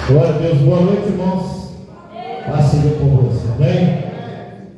Glória a Deus, boa noite, irmãos. Paz seja convosco, amém?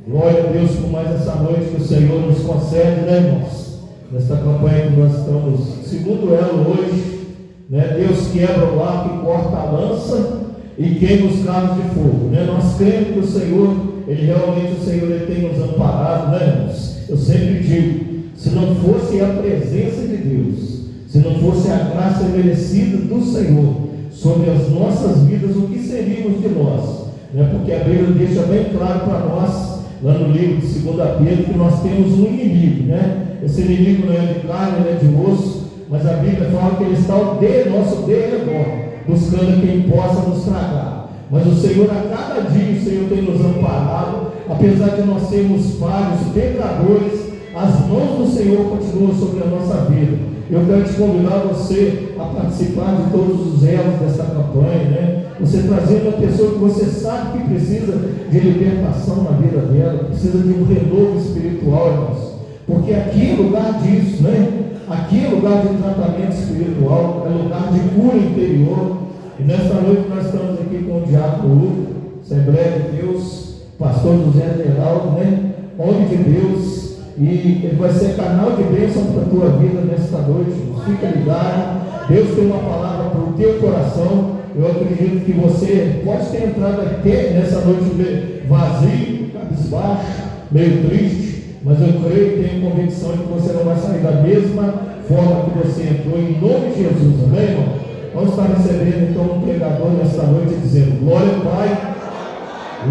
Glória a Deus por mais essa noite que o Senhor nos concede, né, irmãos? Nesta campanha que nós estamos, segundo elo hoje, né? Deus quebra o arco e corta a lança e queima os carros de fogo, né? Nós cremos que o Senhor, ele tem nos amparado, né, irmãos? Eu sempre digo, se não fosse a presença de Deus, se não fosse a graça merecida do Senhor sobre as nossas vidas, o que seríamos de nós? Né? Porque a Bíblia deixa bem claro para nós, lá no livro de 2 Pedro, que nós temos um inimigo, né? Esse inimigo não é de carne, não é de osso, mas a Bíblia fala que ele está ao nosso derredor, buscando quem possa nos tragar. Mas o Senhor, a cada dia, o Senhor tem nos amparado, apesar de nós sermos falhos, pecadores, as mãos do Senhor continuam sobre a nossa vida. Eu quero te convidar você a participar de todos os elos desta campanha, né? Você trazendo uma pessoa que você sabe que precisa de libertação na vida dela, precisa de um renovo espiritual, irmãos. Porque aqui é lugar disso, né? Aqui é lugar de tratamento espiritual, é lugar de cura interior. E nesta noite nós estamos aqui com o diácono Hugo, Assembleia de Deus, pastor José Geraldo, né? Homem de Deus. E ele vai ser canal de bênção para a tua vida nesta noite. Fica ligado. Deus tem uma palavra para o teu coração. Eu acredito que você pode ter entrado aqui nessa noite vazio, cabisbaixo, meio triste, mas eu creio e tenho convicção de que você não vai sair da mesma forma que você entrou, em nome de Jesus, amém, irmão? Vamos estar recebendo então um pregador nesta noite dizendo: glória ao Pai,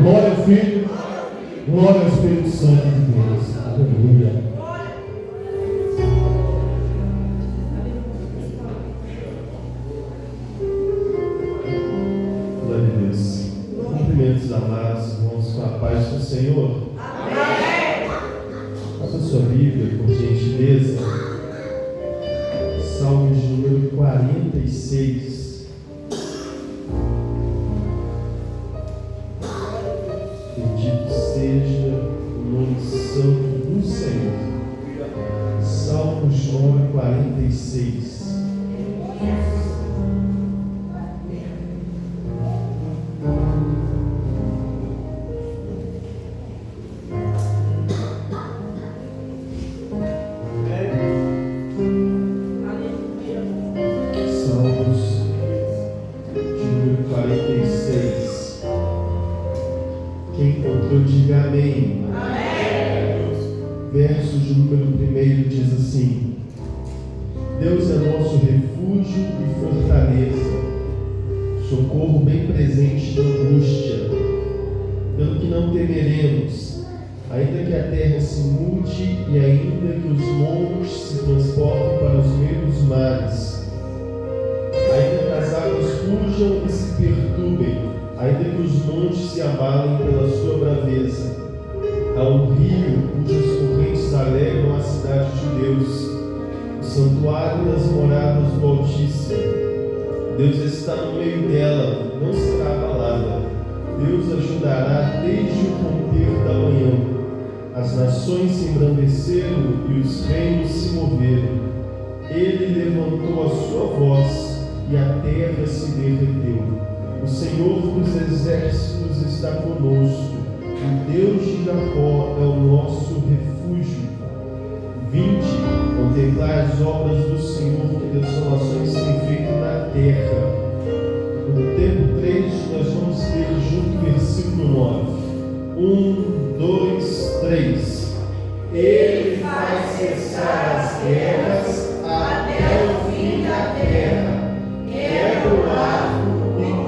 glória ao Filho, glória ao Espírito Santo de Deus. Aleluia. Glória a Deus. Cumprimentos amados, irmãos, com a paz do Senhor. Amém. Abra sua Bíblia, por gentileza. Salmos de número 46. Bendito seja o nome santo do Senhor. Salmos número 46. Diga amém. Amém. Verso de número 1 diz assim: Deus é nosso refúgio e fortaleza, socorro bem presente na angústia, pelo que não temeremos, ainda que a terra se mude e ainda que os montes se transportem para os meios dos mares, ainda que as águas fujam e se perturbem, ainda que os montes se abalem pela sua braveza. Há um rio cujas correntes alegram a cidade de Deus, o santuário das moradas do Altíssimo. Deus está no meio dela, não será abalada. Deus ajudará desde o romper da manhã. As nações se embrandeceram e os reinos se moveram. Ele levantou a sua voz e a terra se derreteu. O Senhor dos exércitos está conosco, o Deus de Jacó é o nosso refúgio. Vinde, contemplai as obras do Senhor, que desolações tem feito na terra. No tempo 3, nós vamos ler junto o versículo 9. 1, 2, 3. Ele faz cessar as guerras até o fim da terra, quebra o arco,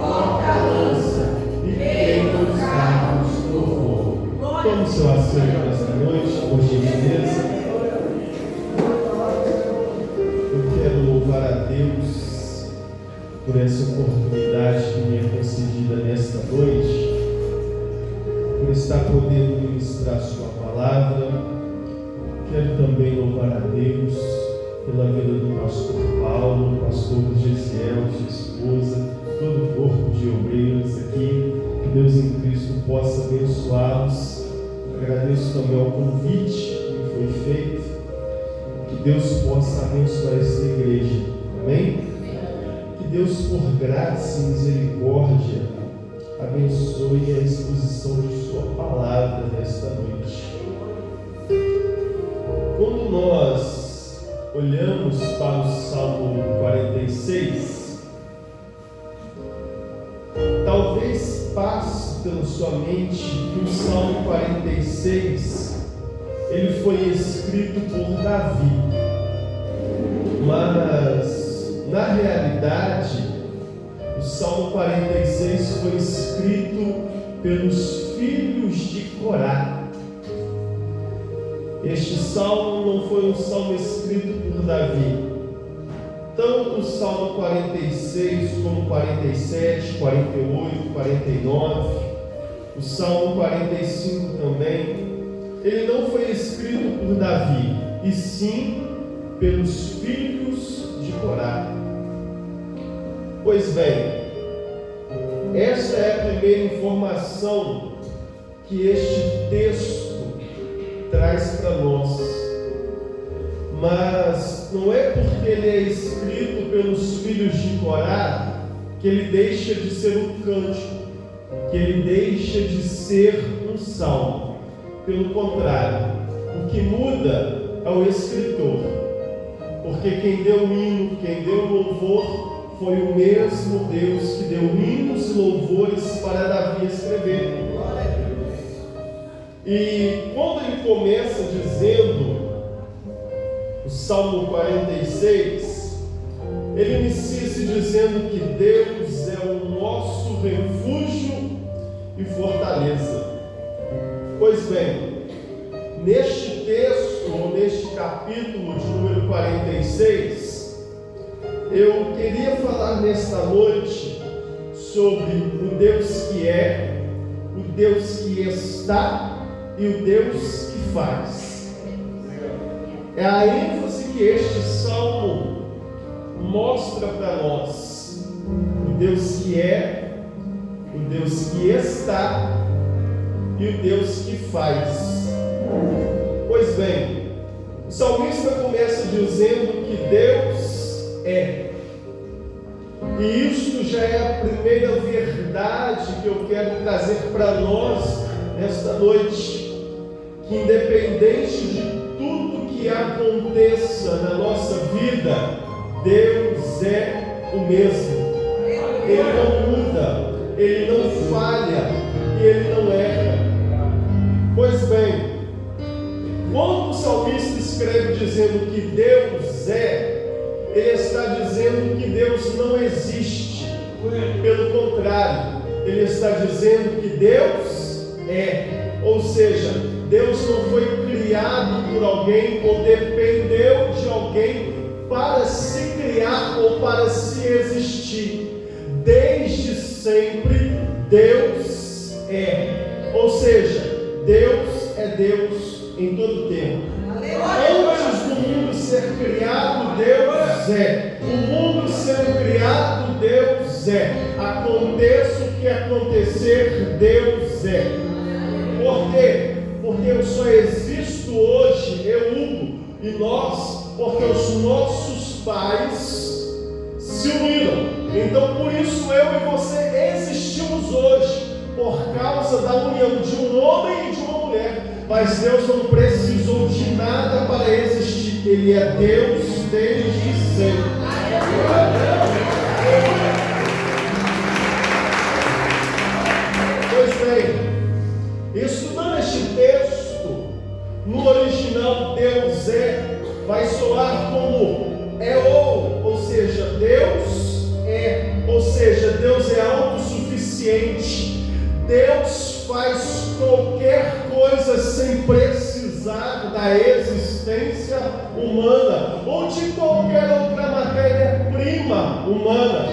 corta a lança e queima os carros no fogo. Tome seu assento nesta noite, por gentileza. Eu quero louvar a Deus por essa oportunidade que me é concedida nesta noite, por estar podendo ministrar sua palavra. Quero também louvar a Deus pela vida do pastor Paulo, pastor Gesiel, sua esposa, todo o corpo de obreiros aqui. Que Deus em Cristo possa abençoá-los. Agradeço também ao convite que me foi feito. Que Deus possa abençoar esta igreja. Amém? Que Deus, por graça e misericórdia, abençoe a exposição de sua palavra nesta noite. Quando nós olhamos para o Salmo 46, talvez passe pela sua mente que o Salmo 46 ele foi escrito por Davi, mas na realidade o Salmo 46 foi escrito pelos filhos de Corá. Este salmo não foi um salmo escrito por Davi. Tanto o Salmo 46 como 47, 48, 49, o Salmo 45 também, ele não foi escrito por Davi, e sim pelos filhos de Corá. Pois bem, essa é a primeira informação que este texto traz para nós. Mas não é porque ele é escrito pelos filhos de Corá que ele deixa de ser um cântico, que ele deixa de ser um salmo. Pelo contrário, o que muda é o escritor, porque quem deu o hino, quem deu o louvor foi o mesmo Deus que deu hinos e louvores para Davi escrever. E quando ele começa dizendo o Salmo 46, ele inicia se dizendo que Deus é o nosso refúgio e fortaleza. Pois bem, neste texto, ou neste capítulo de número 46, eu queria falar nesta noite sobre o Deus que é, o Deus que está e o Deus que faz. É a ênfase que este salmo mostra para nós: o Deus que é, o Deus que está e o Deus que faz. Pois bem, o salmista começa dizendo que Deus é. E isso já é a primeira verdade que eu quero trazer para nós nesta noite. Que independente de tudo que aconteça na nossa vida, Deus é o mesmo. Ele não muda, Ele não falha e Ele não erra. Pois bem, quando o salmista escreve dizendo que Deus é, ele está dizendo que Deus não existe. Pelo contrário, ele está dizendo que Deus é. Ou seja, Deus não foi criado por alguém ou dependeu de alguém para se criar ou para se existir. Desde sempre, Deus é. Ou seja, Deus é Deus em todo tempo. Antes do mundo ser criado, Deus é. O mundo sendo criado, Deus é. Aconteça o que acontecer, Deus é. Por quê? Porque eu só existo hoje, eu, Hugo, e nós, porque os nossos pais se uniram. Então, por isso eu e você existimos hoje, por causa da união de um homem e de uma mulher. Mas Deus não precisou de nada para existir. Ele é Deus desde sempre. Pois bem, estudando este texto, no original Deus é, vai soar como ou seja, Deus é, ou seja, Deus é autossuficiente. Deus faz qualquer coisa sem precisar da existência humana ou de qualquer outra matéria-prima humana.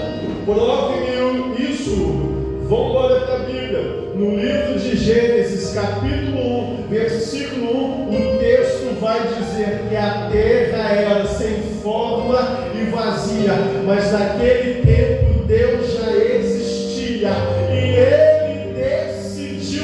Prove-me isso. Vamos embora para a Bíblia. No livro de Gênesis, capítulo 1, versículo 1, o texto vai dizer que a terra era sem forma e vazia, mas naquele tempo Deus já existia e Ele decidiu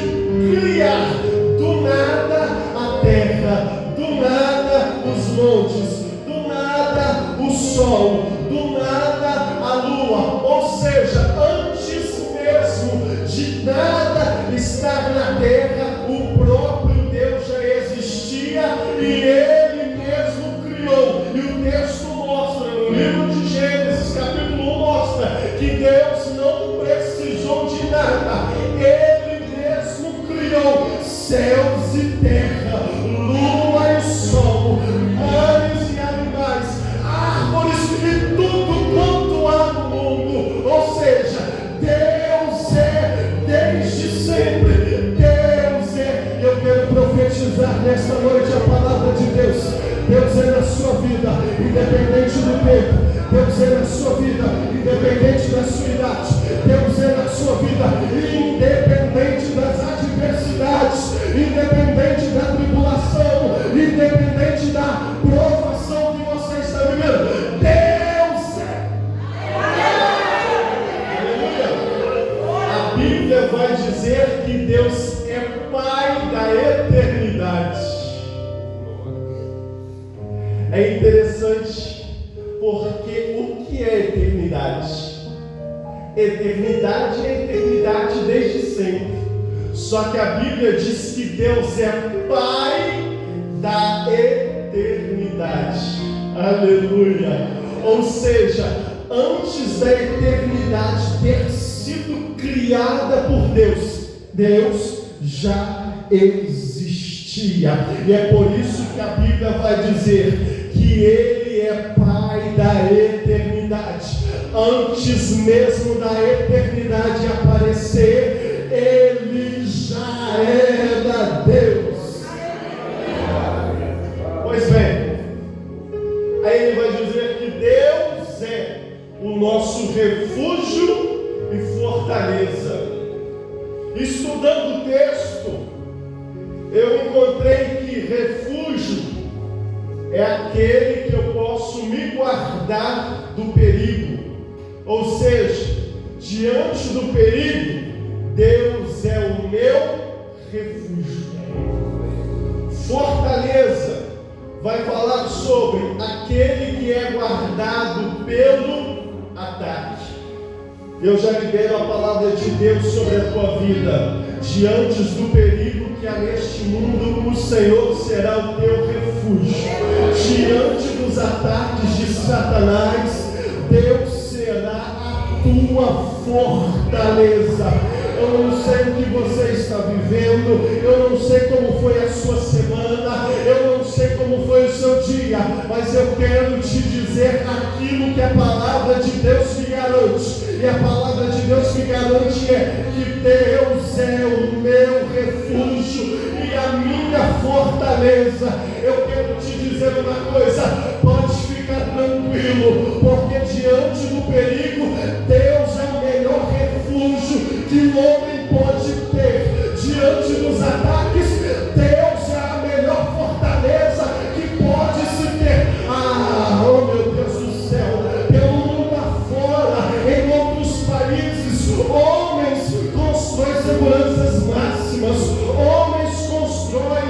criar do nada a terra, do nada os montes, do nada o sol, do nada a lua. Ou seja, antes mesmo de nada estar na terra, o próprio Deus já existia e Ele mesmo criou. E o texto mostra, no livro de Gênesis, capítulo 1, mostra que Deus não precisou de nada. Ele mesmo criou céus e terra, lua e sol, mares e animais, árvores e tudo quanto há no mundo. Ou seja, Deus é desde sempre. Deus é. Eu quero profetizar nesta noite a palavra de Deus. Deus é na sua vida, independente do tempo. Deus é na sua vida, independente da sua idade. Deus é na sua vida, independente das adversidades, independente da tribulação, independente da provação que você está vivendo. Deus é. Aleluia. A Bíblia vai dizer que Deus é Pai da eternidade. É interessante, porque o que é eternidade? Eternidade é eternidade desde sempre. Só que a Bíblia diz que Deus é Pai da eternidade. Aleluia! Ou seja, antes da eternidade ter sido criada por Deus, Deus já existia. E é por isso que a Bíblia vai dizer que Ele é Pai da eternidade. Antes mesmo da eternidade aparecer, Ele já era Deus. Pois bem, aí ele vai dizer que Deus é o nosso refúgio e fortaleza. Estudando o texto, eu encontrei que refúgio é aquele que eu posso me guardar do perigo. Ou seja, diante do perigo, Deus é o meu refúgio. Fortaleza vai falar sobre aquele que é guardado pelo ataque. Eu já libero a palavra de Deus sobre a tua vida. Diante do perigo que há neste mundo, o Senhor será o teu refúgio. Diante dos ataques de Satanás, Deus será a tua fortaleza. Eu não sei o que você está vivendo, eu não sei como foi a sua semana, eu não sei como foi o seu dia, mas eu quero te dizer aquilo que a palavra de Deus me garante. E a palavra de Deus me garante é que Deus é o meu refúgio e a minha fortaleza. Eu quero te dizer uma coisa, pode ficar tranquilo, porque diante do perigo, Deus é o melhor refúgio que o homem pode ter. Diante dos ataques, Deus é a melhor fortaleza que pode se ter. Oh meu Deus do céu, pelo mundo afora, em outros países, homens constroem seguranças máximas, homens constroem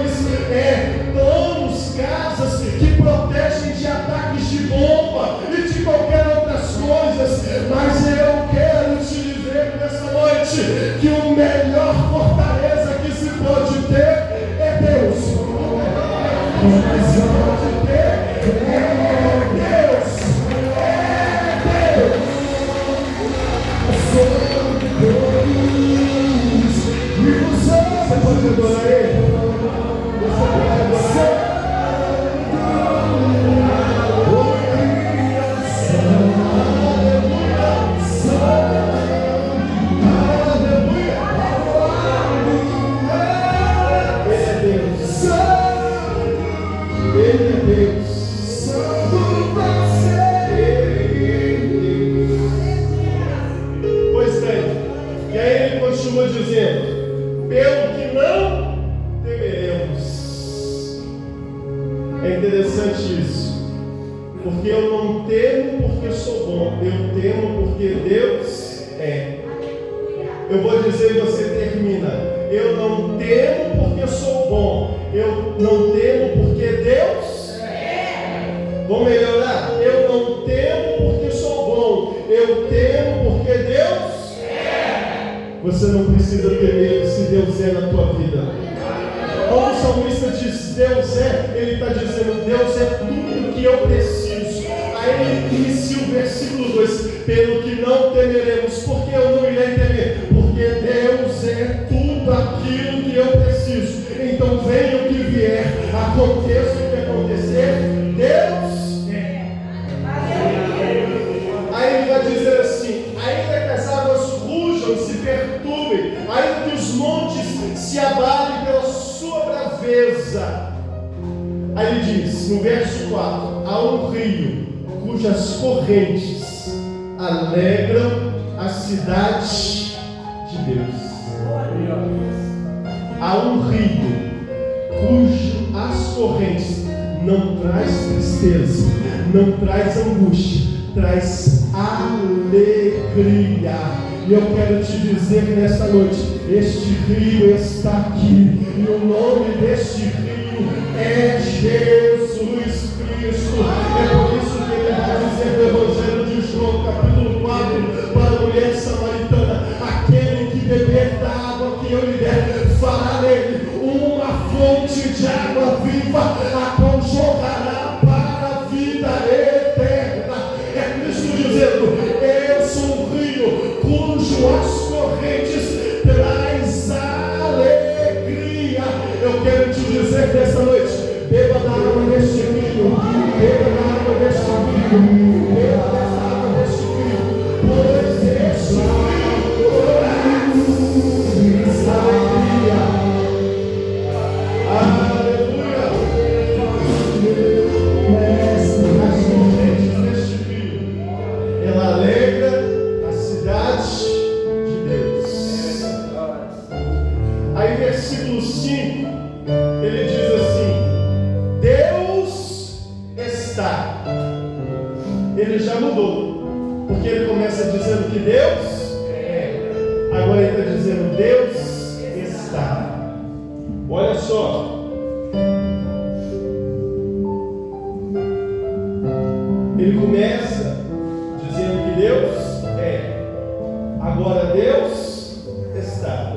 planos, casas que protegem de ataques de bomba e de qualquer outras coisas. Mas eu quero te dizer nessa noite que o melhor fortaleza que se pode ter é Deus. Mas pode ter Deus. Você pode adorar Ele? Você pode adorar Ele? Continua dizendo, pelo que não temeremos. É interessante isso, porque eu não temo porque sou bom, eu temo porque Deus é. Eu vou dizer e você termina. Eu não temo porque sou bom, eu não temo porque Deus é. Vou melhorar. Eu não temo porque sou bom, eu temo porque Deus é. você não precisa ter medo se Deus é na tua vida. Como o salmista diz, Deus é, ele está dizendo, Deus é tudo que eu preciso. Aí ele inicia o versículo 2, pelo que não temeremos, porque eu não irei temer, porque Deus é tudo aquilo que eu preciso. Então venha o que vier, aconteça o que acontecer, Deus é. Aí ele vai dizer assim, ainda que as águas rujam, se perturbem, ainda que os montes se abalem pela sua braveza. Aí ele diz, no verso 4, há um rio cujas correntes alegram a cidade de Deus. Há um rio cujas correntes não traz tristeza, não traz angústia, traz alegria. E eu quero te dizer nessa noite, este rio está aqui, e o nome deste rio é Jesus Cristo. É por isso que ele vai dizer no Evangelho de João, capítulo 4, para a mulher samaritana, aquele que beber da água que eu lhe der, fará nele uma fonte de água viva, a qual jorrará para a vida eterna. É Cristo dizendo, eu sou um rio cujas correntes traz alegria. Eu quero te dizer nessa noite, beba da água deste rio, beba da água deste rio, beba da água deste rio, pois este rio traz alegria. Aleluia. As correntes deste rio, ela alegra a cidade de Deus. Aí versículo 5, ele diz assim, Deus está. Ele já mudou, porque ele começa dizendo que Deus é. Agora ele está dizendo Deus está. Olha só. Ele começa dizendo que Deus é. Agora Deus está.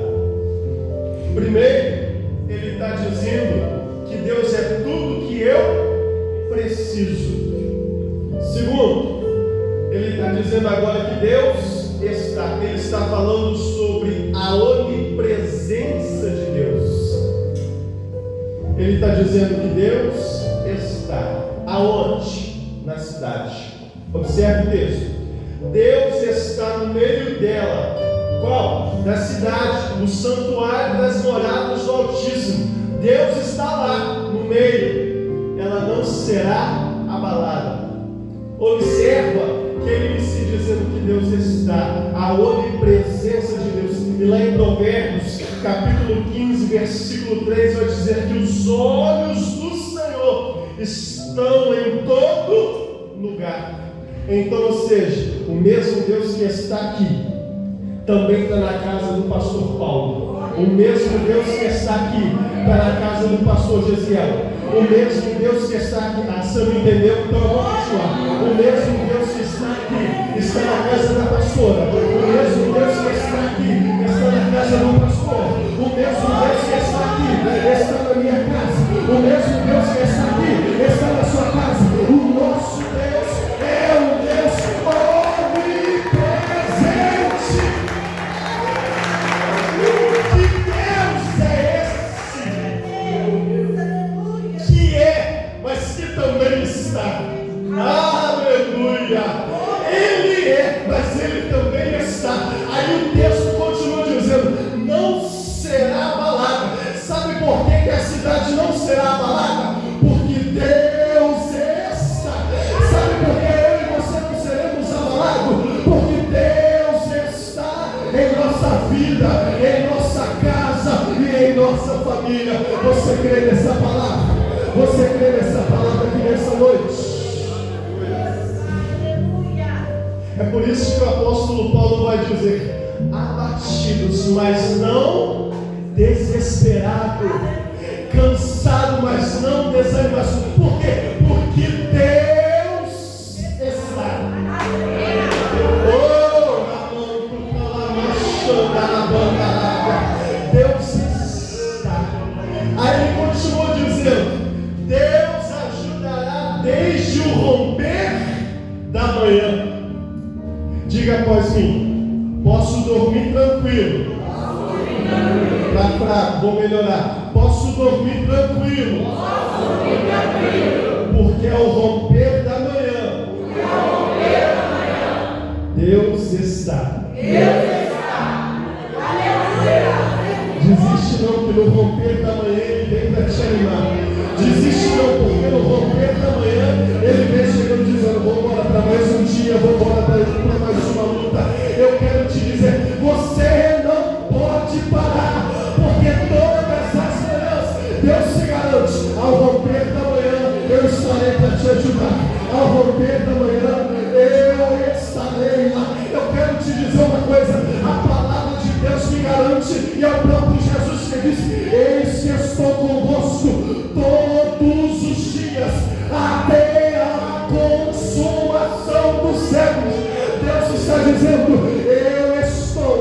Primeiro, ele está dizendo que Deus é tudo que eu preciso. Segundo, ele está dizendo agora que Deus está. Ele está falando sobre a onipresença de Deus. Ele está dizendo que Deus está. Aonde? Na cidade. Observe o texto. Deus está no meio dela. Qual? Da cidade, no santuário das moradas do Altíssimo. Deus está lá no meio. Ela não será abalada. Observa que ele inicia dizendo que Deus está, a onipresença de Deus. E lá em Provérbios, capítulo 15, versículo 3, vai dizer que os olhos do Senhor estão em todo lugar. Então, ou seja, o mesmo Deus que está aqui, também está na casa do pastor Paulo. O mesmo Deus que está aqui, está na casa do pastor Gesiel. O mesmo Deus que está aqui, você não entendeu? Então eu vou continuar. O mesmo Deus que está aqui, está na casa da pastora. O mesmo Deus que está aqui, está na casa do pastor. O mesmo Deus que está aqui, está na minha casa. O mesmo Deus que está aqui, está na sua casa. O nosso Deus é um Deus onipresente. Que Deus é esse? Que é, mas que também está. Aleluia! Ele é, mas ele também está. Aí o texto continua dizendo, não será abalada. Sabe por que a cidade não será abalada? Porque Deus está. Sabe por que eu e você não seremos abalados? Porque Deus está em nossa vida, em nossa casa e em nossa família. Você crê nessa palavra? Você crê nessa palavra aqui nessa noite? É por isso que o apóstolo Paulo vai dizer, abatidos, mas não desesperados, cansado, mas não desanimados. Por quê? Porque Deus está. Oh, Deus está. Aí ele continuou dizendo: Deus ajudará desde o romper da manhã. Diga após mim: posso dormir tranquilo. Está fraco, vou melhorar. Posso dormir tranquilo. Porque ao romper da manhã, Deus está. Desiste não, que no romper da manhã Ele vem para te animar. Desiste não, porque no romper da manhã Ele vem chegando dizendo: vou embora para mais um dia, vou embora para mais uma luta. Eu quero te dizer: você não pode parar, porque todas as manhãs Deus se garante. Ao romper da manhã eu estarei para te ajudar. Ao romper da manhã eu estarei lá. Eu quero te dizer uma coisa: a palavra de Deus me garante, e é o próprio Jesus que diz: eis que estou convosco todos os dias, até a consumação dos séculos. Deus está dizendo: eu estou.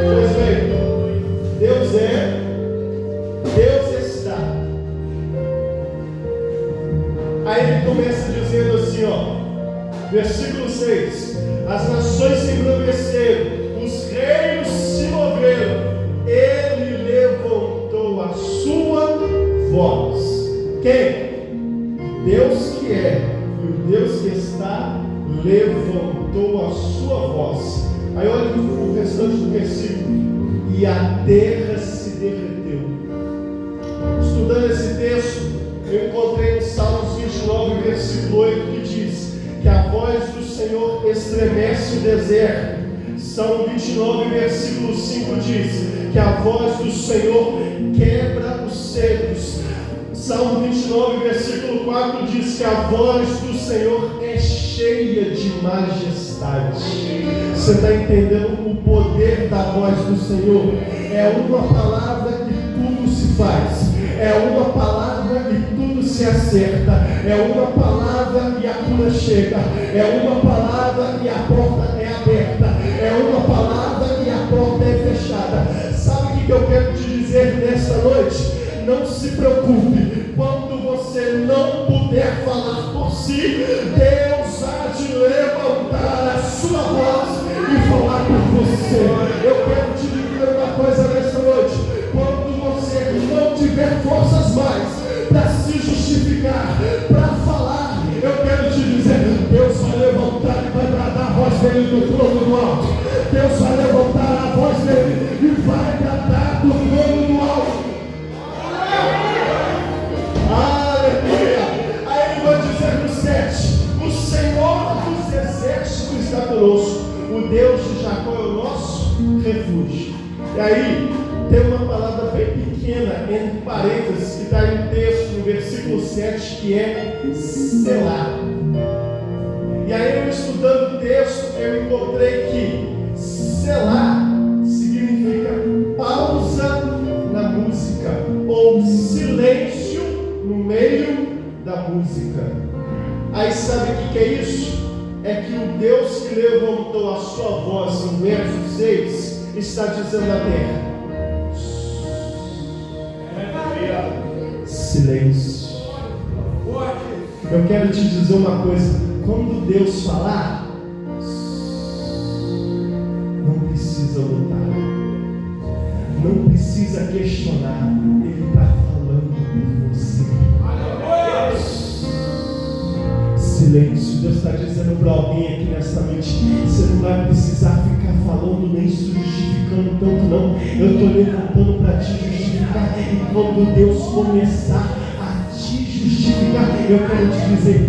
Pois bem, Deus está. Aí ele começa dizendo assim, versículo 6: as nações se embruteceram, os reinos se moveram, ele levantou a sua voz. Quem? Deus que é, e o Deus que está, levantou a sua voz. Aí olha o restante do versículo: e a terra se derreteu. Estudando esse texto, eu encontrei no Salmos 29, versículo 8, que diz que a voz do Senhor estremece o deserto. Salmo 29, versículo 5 diz que a voz do Senhor quebra os cedros. Salmo 29, versículo 4 diz que a voz do Senhor é cheia de majestade. Você está entendendo o poder da voz do Senhor? É uma palavra que tudo se faz. É uma palavra e tudo se acerta. É uma palavra e a cura chega. É uma palavra e a porta é aberta. É uma palavra e a porta é fechada. Sabe o que eu quero te dizer nesta noite? Não se preocupe, quando você não puder falar por si, Deus há de levantar a sua voz e falar por você. Eu quero te dizer uma coisa nesta noite: quando você não tiver forças mais para se justificar, para falar, eu quero te dizer: Deus vai levantar e vai bradar a voz dele do trono do alto. Deus vai levantar a voz dele e vai bradar do trono do alto. Aleluia! Aí ele vai dizer no 7: o Senhor dos exércitos está conosco, o Deus de Jacó é o nosso refúgio. E aí tem uma palavra bem pequena entre parênteses que está em texto no versículo 7, que é selar. E aí eu estudando o texto, eu encontrei que selar significa pausa na música, ou silêncio no meio da música. Aí sabe o que é isso? É que o Deus que levantou a sua voz no verso 6 está dizendo à terra: silêncio. Eu quero te dizer uma coisa: quando Deus falar, não precisa lutar, não precisa questionar, Ele está falando por você. Silêncio. Deus está dizendo para alguém aqui nessa noite: você não vai precisar ficar falando nem se justificando tanto, não. Eu estou levantando para te justificar, e quando Deus começar a te justificar, eu quero te dizer: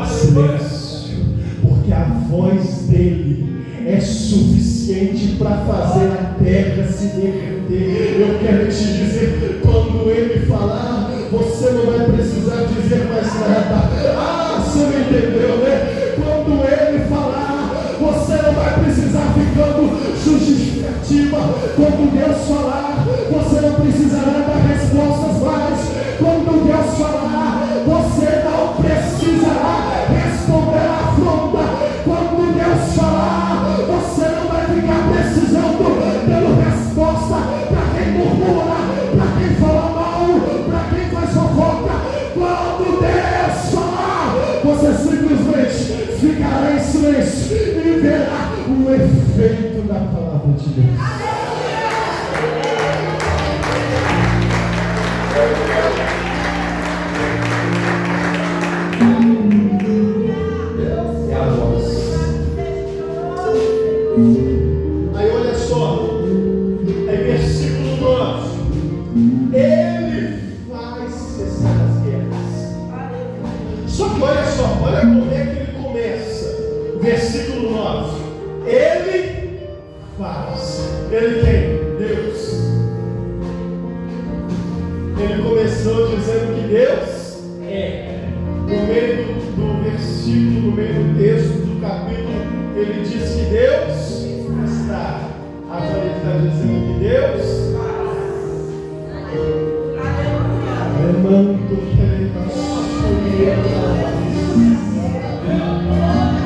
silêncio, porque a voz dele é suficiente para fazer a terra se derreter. Eu quero te dizer: quando ele falar, você não vai precisar dizer mais nada. Você não entendeu, né? Quando ele falar, você não vai precisar ficando justificativa. Quando Deus falar, você não precisará dar respostas mais. Quando Deus falar, você não precisará e verá o efeito da palavra de Deus. É a voz. Aí olha só, é versículo 9. Ele faz cessar as guerras. Só que olha só, olha como é que ele começa. Versículo 9. Ele faz. Ele quem? Deus. Ele começou dizendo que Deus é. No meio do versículo, no meio do texto, do capítulo, ele diz que Deus está. Agora ele está dizendo que Deus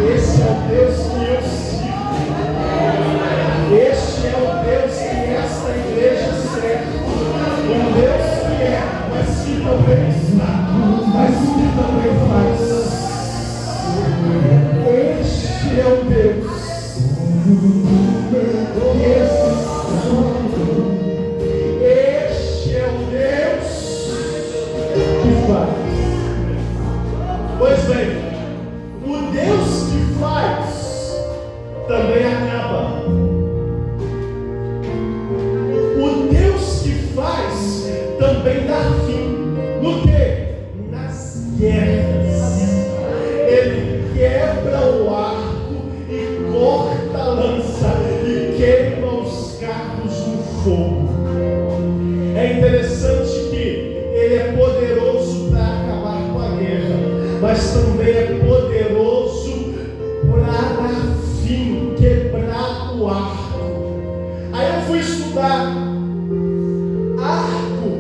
esse é o Deus que eu sirvo. Este é o Deus que esta igreja serve. Um Deus que é, mas que também está, mas que também faz. Este é o Deus que este é o Deus que faz. Pois bem, o Deus que faz também acaba. O Deus que faz também dá fim. No que? Nas guerras. Ele quebra o arco e corta a lança e queima os carros no fogo. É interessante que ele é poderoso para acabar com a guerra, mas também é poderoso para dar fim, quebrar o arco. Aí eu fui estudar. Arco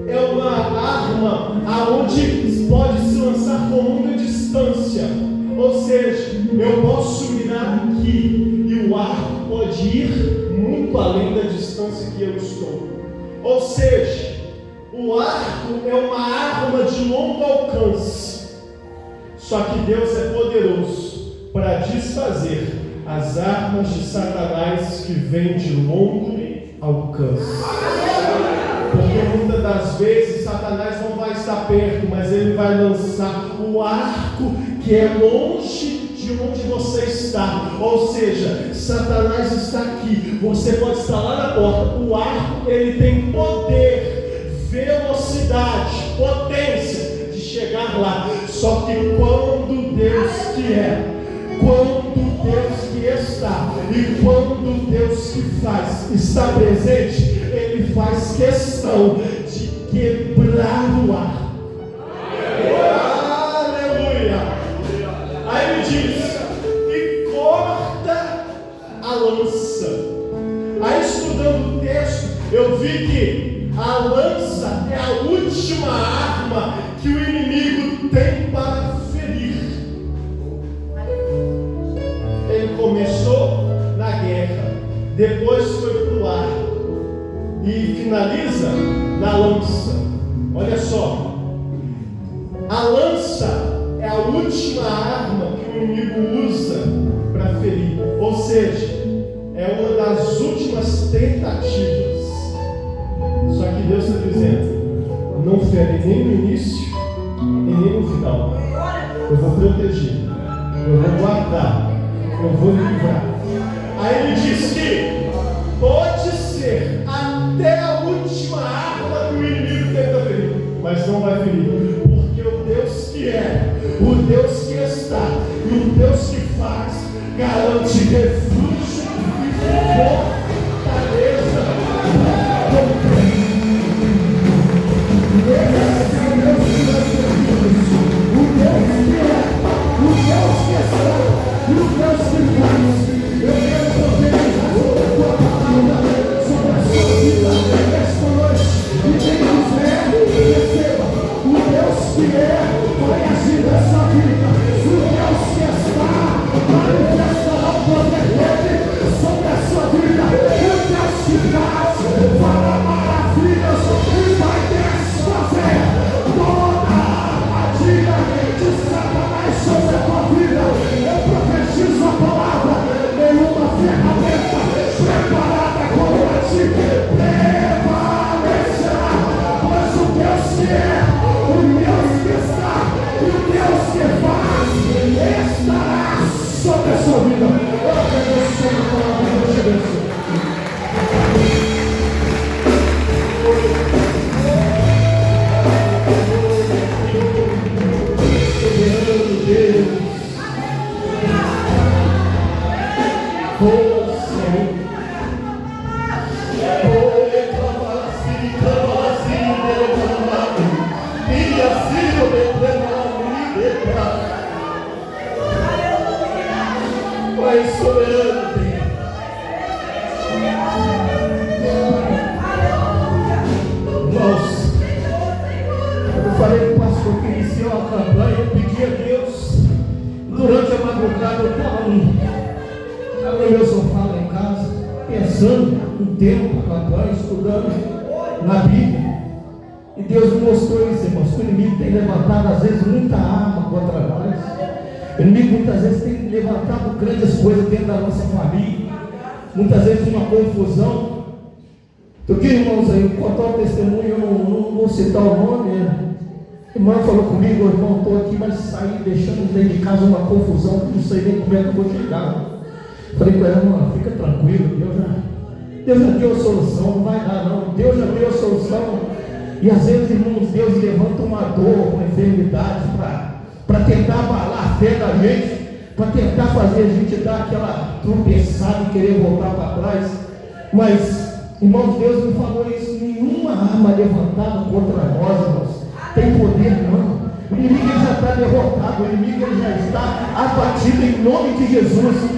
é uma arma aonde pode se lançar com longa distância. Ou seja, eu posso mirar aqui e o arco pode ir muito além da distância que eu estou. Ou seja, o arco é uma arma de longo alcance. Só que Deus é poderoso para desfazer as armas de Satanás que vêm de longo alcance. Porque muitas das vezes Satanás não vai estar perto, mas ele vai lançar o arco que é longe de onde você está. Ou seja, Satanás está aqui, você pode estar lá na porta. O arco, ele tem poder, velocidade, potência de chegar lá. Só que quando Deus que é, quando Deus que está e quando Deus que faz está presente, ele faz questão de quebrar o arco. Aleluia! Aí ele diz: e corta a lança. Aí estudando o texto, eu vi que a lança é a última arma que o inimigo tem para ferir. Ele começou na guerra, depois foi para o arco e finaliza na lança. Olha só, a lança é a última arma que o inimigo usa para ferir, ou seja, é uma das últimas tentativas. Só que Deus está dizendo: não fere nem no início e nem no final. Eu vou proteger, eu vou guardar, eu vou livrar. Aí ele diz que pode ser até a última arma que o inimigo tenta ferir, mas não vai ferir, porque o Deus que é, o Deus que está e o Deus que faz garante refúgio e fortaleza. Esse é o Deus que nós servimos, o Deus que é, o Deus que está e o Deus que faz. Eu quero profetizar sobre a tua palavra, sobre a sua vida esta noite, e quem quiser, receba. O Deus que é, vai agir nessa vida. O Deus que está, manifestará o poder dele sobre a sua vida. Pai soberano, Deus. Irmãos, eu falei com o pastor que iniciou a campanha, eu pedi a Deus, durante a madrugada eu estava no meu sofá lá em casa, pensando um tempo a campanha, estudando na Bíblia. E Deus me mostrou isso, irmãos, que o inimigo tem levantado às vezes muita arma contra nós. O inimigo muitas vezes tem levantado grandes coisas dentro da nossa família, muitas vezes uma confusão. Porque, irmãos, aí, contar o testemunho, eu não vou citar o nome, né? A irmã falou comigo, irmão, estou aqui, mas saí deixando dentro de casa uma confusão, que não sei nem como é que eu vou chegar. Falei com ela, irmã, fica tranquilo, Deus já deu a solução, não vai dar não, Deus já deu a solução. E às vezes, irmãos, Deus levanta uma dor, uma enfermidade para tentar abalar a fé da gente, para tentar fazer a gente dar aquela tropeçada e querer voltar para trás. Mas, irmãos, Deus me falou isso: nenhuma arma levantada contra nós, irmãos, tem poder não. O inimigo já está derrotado, o inimigo já está abatido em nome de Jesus.